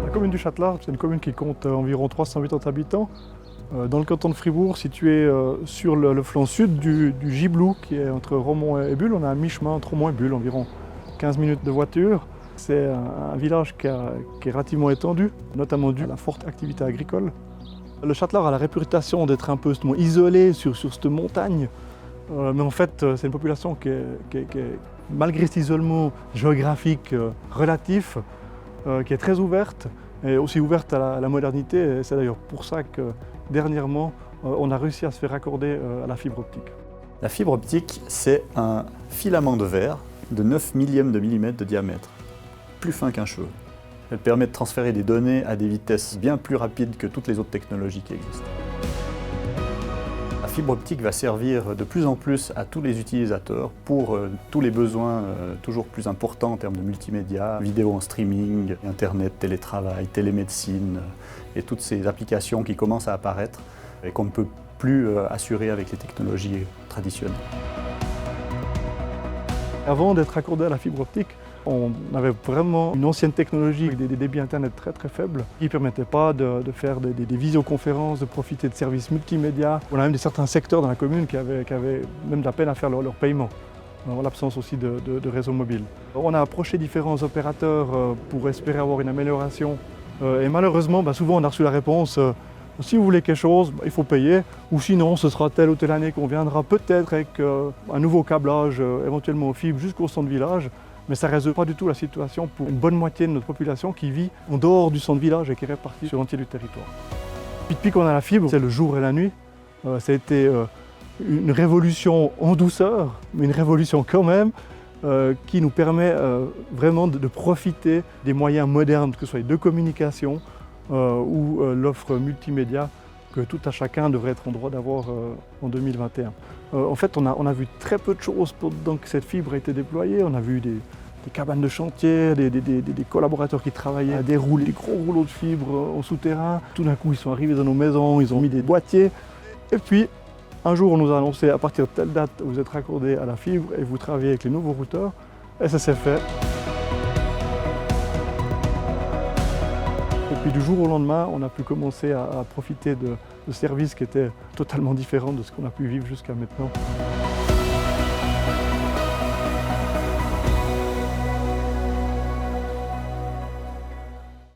La commune du Châtelard, c'est une commune qui compte environ 380 habitants. Dans le canton de Fribourg, situé sur le flanc sud du Gibelou, qui est entre Romont et Bulle. On est à mi-chemin entre Romont et Bulle, environ 15 minutes de voiture. C'est un village qui est relativement étendu, notamment dû à la forte activité agricole. Le Châtelard a la réputation d'être un peu isolé sur cette montagne. Mais en fait, c'est une population qui est, malgré cet isolement géographique relatif, qui est très ouverte, et aussi ouverte à la modernité. Et c'est d'ailleurs pour ça que dernièrement, on a réussi à se faire raccorder à la fibre optique. La fibre optique, c'est un filament de verre de 9 millièmes de millimètre de diamètre, plus fin qu'un cheveu. Elle permet de transférer des données à des vitesses bien plus rapides que toutes les autres technologies qui existent. La fibre optique va servir de plus en plus à tous les utilisateurs pour tous les besoins toujours plus importants en termes de multimédia, vidéo en streaming, internet, télétravail, télémédecine et toutes ces applications qui commencent à apparaître et qu'on ne peut plus assurer avec les technologies traditionnelles. Avant d'être raccordé à la fibre optique, on avait vraiment une ancienne technologie avec des débits internet très très faibles qui ne permettaient pas de faire des visioconférences, de profiter de services multimédia. On a même certains secteurs dans la commune qui avaient même de la peine à faire leur paiement, en l'absence aussi de réseau mobile. On a approché différents opérateurs pour espérer avoir une amélioration et malheureusement, souvent on a reçu la réponse si vous voulez quelque chose, il faut payer, ou sinon ce sera telle ou telle année qu'on viendra peut-être avec un nouveau câblage, éventuellement au fibre jusqu'au centre village. Mais ça ne résout pas du tout la situation pour une bonne moitié de notre population qui vit en dehors du centre village et qui est répartie sur l'entier du territoire. Depuis qu'on a la fibre, c'est le jour et la nuit. Ça a été une révolution en douceur, mais une révolution quand même, qui nous permet vraiment de profiter des moyens modernes, que ce soit de communication ou l'offre multimédia que tout à chacun devrait être en droit d'avoir en 2021. En fait, on a vu très peu de choses pendant que cette fibre a été déployée. On a vu des cabanes de chantier, des collaborateurs qui travaillaient à dérouler des gros rouleaux de fibre en souterrain. Tout d'un coup, ils sont arrivés dans nos maisons, ils ont mis des boîtiers. Et puis, un jour, on nous a annoncé à partir de telle date, vous êtes raccordés à la fibre et vous travaillez avec les nouveaux routeurs. Et ça s'est fait. Et puis du jour au lendemain, on a pu commencer à profiter de services qui étaient totalement différents de ce qu'on a pu vivre jusqu'à maintenant.